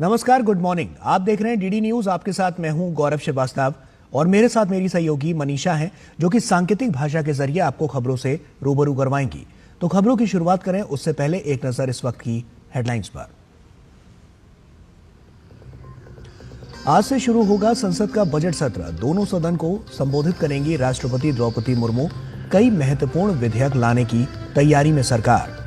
नमस्कार, good morning. आप देख रहे हैं डीडी न्यूज। आपके साथ मैं हूं गौरव श्रीवास्तव और मेरे साथ मेरी सहयोगी मनीषा हैं, जो कि सांकेतिक भाषा के जरिए आपको खबरों से रूबरू करवाएंगी। तो खबरों की शुरुआत करें उससे पहले एक नजर इस वक्त की हेडलाइंस पर। आज से शुरू होगा संसद का बजट सत्र। दोनों सदन को संबोधित करेंगी राष्ट्रपति द्रौपदी मुर्मू। कई महत्वपूर्ण विधेयक लाने की तैयारी में सरकार।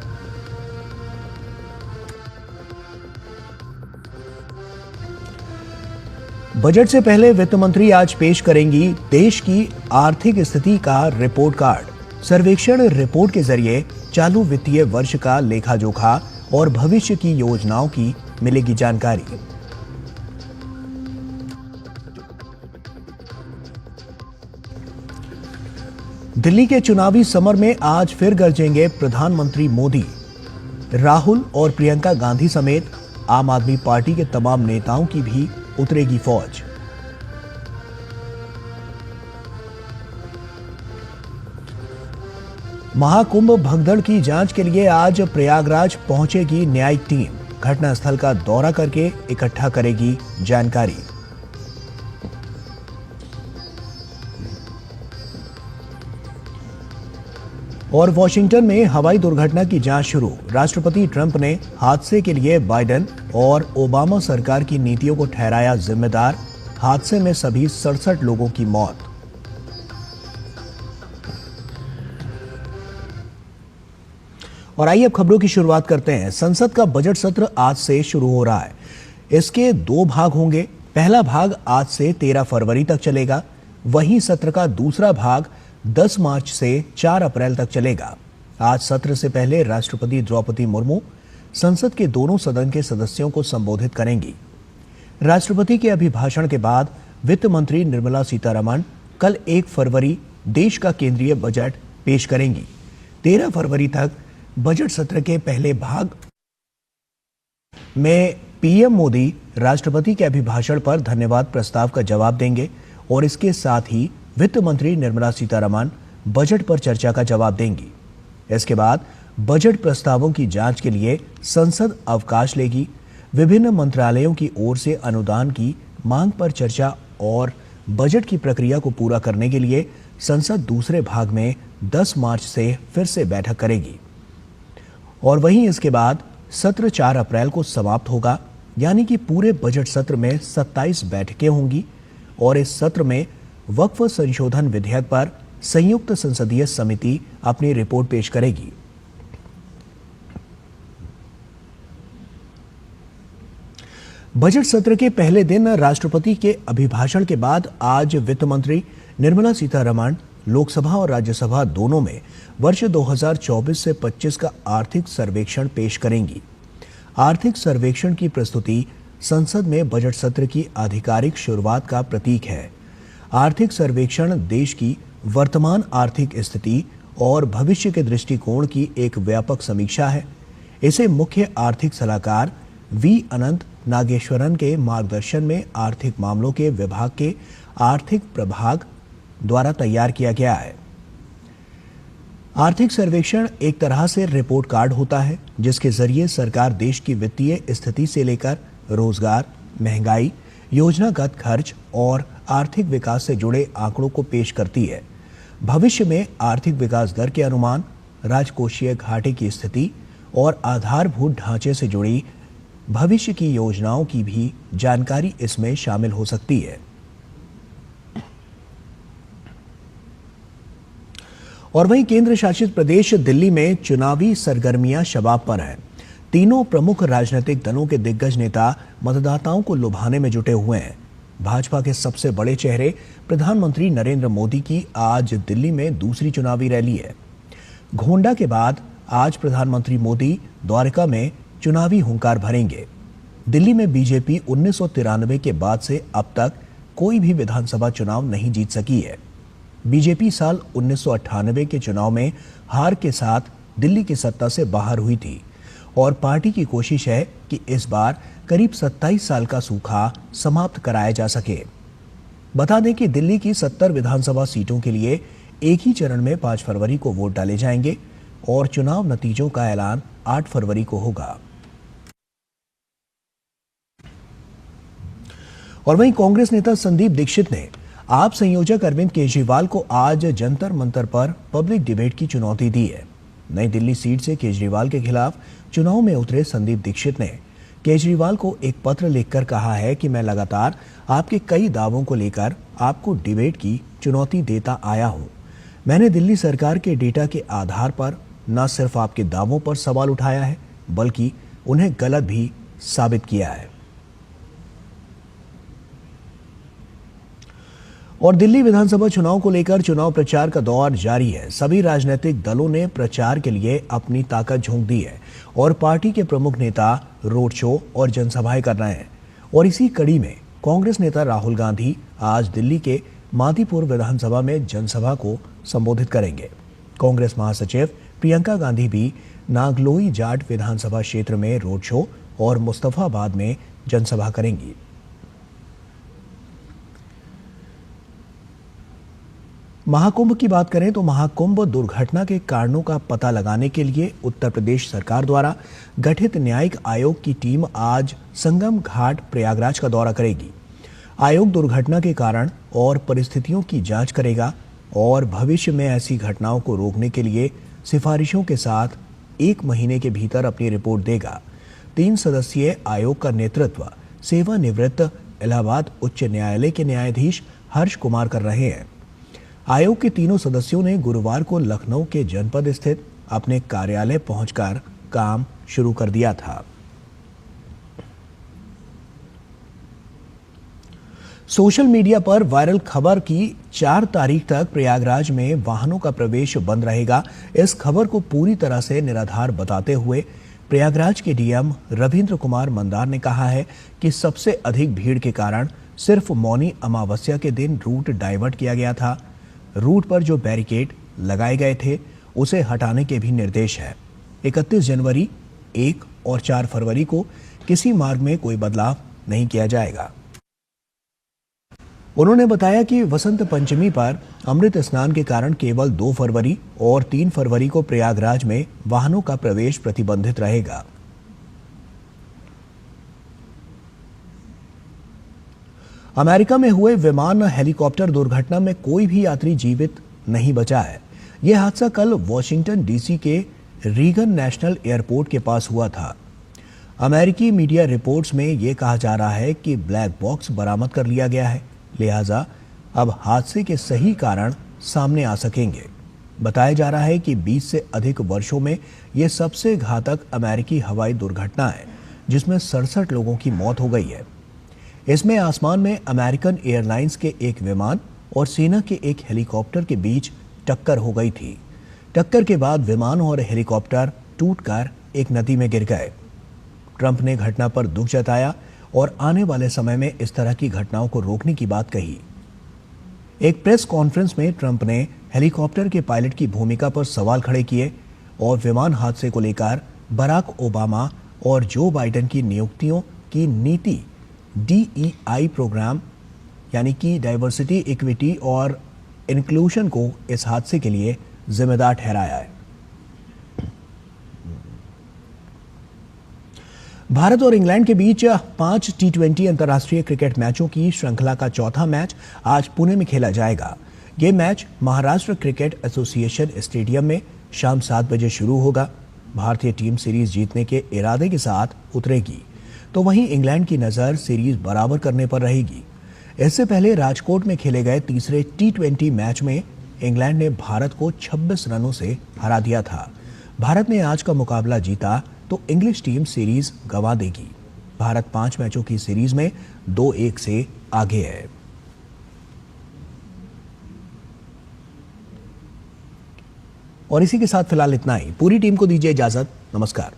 बजट से पहले वित्त मंत्री आज पेश करेंगी देश की आर्थिक स्थिति का रिपोर्ट कार्ड। सर्वेक्षण रिपोर्ट के जरिए चालू वित्तीय वर्ष का लेखा जोखा और भविष्य की योजनाओं की मिलेगी जानकारी। दिल्ली के चुनावी समर में आज फिर गरजेंगे प्रधानमंत्री मोदी। राहुल और प्रियंका गांधी समेत आम आदमी पार्टी के तमाम नेताओं की भी उतरेगी फौज। महाकुंभ भगदड़ की जांच के लिए आज प्रयागराज पहुंचेगी न्यायिक टीम। घटनास्थल का दौरा करके इकट्ठा करेगी जानकारी। और वॉशिंगटन में हवाई दुर्घटना की जांच शुरू। राष्ट्रपति ट्रंप ने हादसे के लिए बाइडेन और ओबामा सरकार की नीतियों को ठहराया जिम्मेदार। हादसे में सभी 67 लोगों की मौत। और आइए अब खबरों की शुरुआत करते हैं। संसद का बजट सत्र आज से शुरू हो रहा है। इसके 2 भाग होंगे। पहला भाग आज से 13 फरवरी तक चलेगा। वहीं सत्र का दूसरा भाग 10 मार्च से 4 अप्रैल तक चलेगा। आज सत्र से पहले राष्ट्रपति द्रौपदी मुर्मू संसद के दोनों सदन के सदस्यों को संबोधित करेंगी। राष्ट्रपति के अभिभाषण के बाद वित्त मंत्री निर्मला सीतारमण कल 1 फरवरी देश का केंद्रीय बजट पेश करेंगी। 13 फरवरी तक बजट सत्र के पहले भाग में पीएम मोदी राष्ट्रपति के अभिभाषण पर धन्यवाद प्रस्ताव का जवाब देंगे और इसके साथ ही वित्त मंत्री निर्मला सीतारमण बजट पर चर्चा का जवाब देंगी। इसके बाद बजट प्रस्तावों की जांच के लिए संसद अवकाश लेगी। विभिन्न मंत्रालयों की ओर से अनुदान की मांग पर चर्चा और बजट की प्रक्रिया को पूरा करने के लिए संसद दूसरे भाग में 10 मार्च से फिर से बैठक करेगी। और वहीं इसके बाद सत्र 4 अप्रैल को समाप्त होगा, यानी कि पूरे बजट सत्र में 27 बैठकें होंगी। और इस सत्र में वक्फ संशोधन विधेयक पर संयुक्त संसदीय समिति अपनी रिपोर्ट पेश करेगी। बजट सत्र के पहले दिन राष्ट्रपति के अभिभाषण के बाद आज वित्त मंत्री निर्मला सीतारमण लोकसभा और राज्यसभा दोनों में वर्ष 2024 से 25 का आर्थिक सर्वेक्षण पेश करेंगी। आर्थिक सर्वेक्षण की प्रस्तुति संसद में बजट सत्र की आधिकारिक शुरुआत का प्रतीक है। आर्थिक सर्वेक्षण देश की वर्तमान आर्थिक स्थिति और भविष्य के दृष्टिकोण की एक व्यापक समीक्षा है। इसे मुख्य आर्थिक सलाहकार वी अनंत नागेश्वरन के मार्गदर्शन में आर्थिक मामलों के विभाग के आर्थिक प्रभाग द्वारा तैयार किया गया है। आर्थिक सर्वेक्षण एक तरह से रिपोर्ट कार्ड होता है, जिसके जरिए सरकार देश की वित्तीय स्थिति से लेकर रोजगार, महंगाई, योजनागत खर्च और आर्थिक विकास से जुड़े आंकड़ों को पेश करती है। भविष्य में आर्थिक विकास दर के अनुमान, राजकोषीय घाटे की स्थिति और आधारभूत ढांचे से जुड़ी भविष्य की योजनाओं की भी जानकारी इसमें शामिल हो सकती है। और वहीं केंद्र शासित प्रदेश दिल्ली में चुनावी सरगर्मियां शबाब पर हैं। तीनों प्रमुख राजनीतिक दलों के दिग्गज नेता मतदाताओं को लुभाने में जुटे हुए हैं। भाजपा के सबसे बड़े चेहरे प्रधानमंत्री नरेंद्र मोदी की आज दिल्ली में दूसरी चुनावी रैली है। घोंडा के बाद आज प्रधानमंत्री मोदी द्वारका में चुनावी हुंकार भरेंगे। दिल्ली में बीजेपी 1993 के बाद से अब तक कोई भी विधानसभा चुनाव नहीं जीत सकी है। बीजेपी साल 1998 के चुनाव में हार के साथ दिल्ली की सत्ता से बाहर हुई थी और पार्टी की कोशिश है कि इस बार करीब 27 साल का सूखा समाप्त कराया जा सके। बता दें कि दिल्ली की 70 विधानसभा सीटों के लिए एक ही चरण में 5 फरवरी को वोट डाले जाएंगे और चुनाव नतीजों का ऐलान 8 फरवरी को होगा। और वहीं कांग्रेस नेता संदीप दीक्षित ने आप संयोजक अरविंद केजरीवाल को आज जंतर मंतर पर पब्लिक डिबेट की चुनौती दी है। नई दिल्ली सीट से केजरीवाल के खिलाफ चुनाव में उतरे संदीप दीक्षित ने केजरीवाल को एक पत्र लिखकर कहा है कि मैं लगातार आपके कई दावों को लेकर आपको डिबेट की चुनौती देता आया हूं। मैंने दिल्ली सरकार के डेटा के आधार पर न सिर्फ आपके दावों पर सवाल उठाया है बल्कि उन्हें गलत भी साबित किया है। और दिल्ली विधानसभा चुनाव को लेकर चुनाव प्रचार का दौर जारी है। सभी राजनीतिक दलों ने प्रचार के लिए अपनी ताकत झोंक दी है और पार्टी के प्रमुख नेता रोड शो और जनसभाएं कर रहे हैं। और इसी कड़ी में कांग्रेस नेता राहुल गांधी आज दिल्ली के मादीपुर विधानसभा में जनसभा को संबोधित करेंगे। कांग्रेस महासचिव प्रियंका गांधी भी नागलोई जाट विधानसभा क्षेत्र में रोड शो और मुस्तफाबाद में जनसभा करेंगी। महाकुंभ की बात करें तो महाकुंभ दुर्घटना के कारणों का पता लगाने के लिए उत्तर प्रदेश सरकार द्वारा गठित न्यायिक आयोग की टीम आज संगम घाट प्रयागराज का दौरा करेगी। आयोग दुर्घटना के कारण और परिस्थितियों की जांच करेगा और भविष्य में ऐसी घटनाओं को रोकने के लिए सिफारिशों के साथ 1 महीने के भीतर अपनी रिपोर्ट देगा। 3 सदस्यीय आयोग का नेतृत्व सेवानिवृत्त इलाहाबाद उच्च न्यायालय के न्यायाधीश हर्ष कुमार कर रहे हैं। आयोग के तीनों सदस्यों ने गुरुवार को लखनऊ के जनपद स्थित अपने कार्यालय पहुंचकर काम शुरू कर दिया था। सोशल मीडिया पर वायरल खबर की 4 तारीख तक प्रयागराज में वाहनों का प्रवेश बंद रहेगा। इस खबर को पूरी तरह से निराधार बताते हुए प्रयागराज के डीएम रविंद्र कुमार मंदार ने कहा है कि सबसे अधिक भीड़ के कारण सिर्फ मौनी अमावस्या के दिन रूट डाइवर्ट किया गया था। रूट पर जो बैरिकेड लगाए गए थे उसे हटाने के भी निर्देश है। 31 जनवरी, 1 और 4 फरवरी को किसी मार्ग में कोई बदलाव नहीं किया जाएगा। उन्होंने बताया कि वसंत पंचमी पर अमृत स्नान के कारण केवल 2 फरवरी और 3 फरवरी को प्रयागराज में वाहनों का प्रवेश प्रतिबंधित रहेगा। अमेरिका में हुए विमान हेलीकॉप्टर दुर्घटना में कोई भी यात्री जीवित नहीं बचा है। यह हादसा कल वॉशिंगटन डीसी के रीगन नेशनल एयरपोर्ट के पास हुआ था। अमेरिकी मीडिया रिपोर्ट्स में यह कहा जा रहा है कि ब्लैक बॉक्स बरामद कर लिया गया है, लिहाजा अब हादसे के सही कारण सामने आ सकेंगे। बताया जा रहा है कि 20 से अधिक वर्षों में यह सबसे घातक अमेरिकी हवाई दुर्घटना है, जिसमें 67 लोगों की मौत हो गई है। इसमें आसमान में अमेरिकन एयरलाइंस के एक विमान और सेना के एक हेलीकॉप्टर के बीच टक्कर हो गई थी। टक्कर के बाद विमान और हेलीकॉप्टर टूटकर एक नदी में गिर गए। ट्रंप ने घटना पर दुख जताया और आने वाले समय में इस तरह की घटनाओं को रोकने की बात कही। एक प्रेस कॉन्फ्रेंस में ट्रंप ने हेलीकॉप्टर के पायलट की भूमिका पर सवाल खड़े किए और विमान हादसे को लेकर बराक ओबामा और जो बाइडेन की नियुक्तियों की नीति DEI प्रोग्राम यानी कि डाइवर्सिटी, इक्विटी और इंक्लूजन को इस हादसे के लिए जिम्मेदार ठहराया है। भारत और इंग्लैंड के बीच 5 T20 अंतर्राष्ट्रीय क्रिकेट मैचों की श्रृंखला का चौथा मैच आज पुणे में खेला जाएगा। ये match Maharashtra cricket association stadium में शाम 7 बजे शुरू होगा। भारतीय टीम सीरीज जीतने के इरादे के साथ उतरेगी, तो वहीं इंग्लैंड की नजर सीरीज बराबर करने पर रहेगी। इससे पहले राजकोट में खेले गए तीसरे T20 मैच में इंग्लैंड ने भारत को 26 रनों से हरा दिया था। भारत ने आज का मुकाबला जीता तो इंग्लिश टीम सीरीज गंवा देगी। भारत 5 मैचों की सीरीज में 2-1 से आगे है। और इसी के साथ फिलहाल इतना ही। पूरी टीम को दीजिए इजाजत। नमस्कार।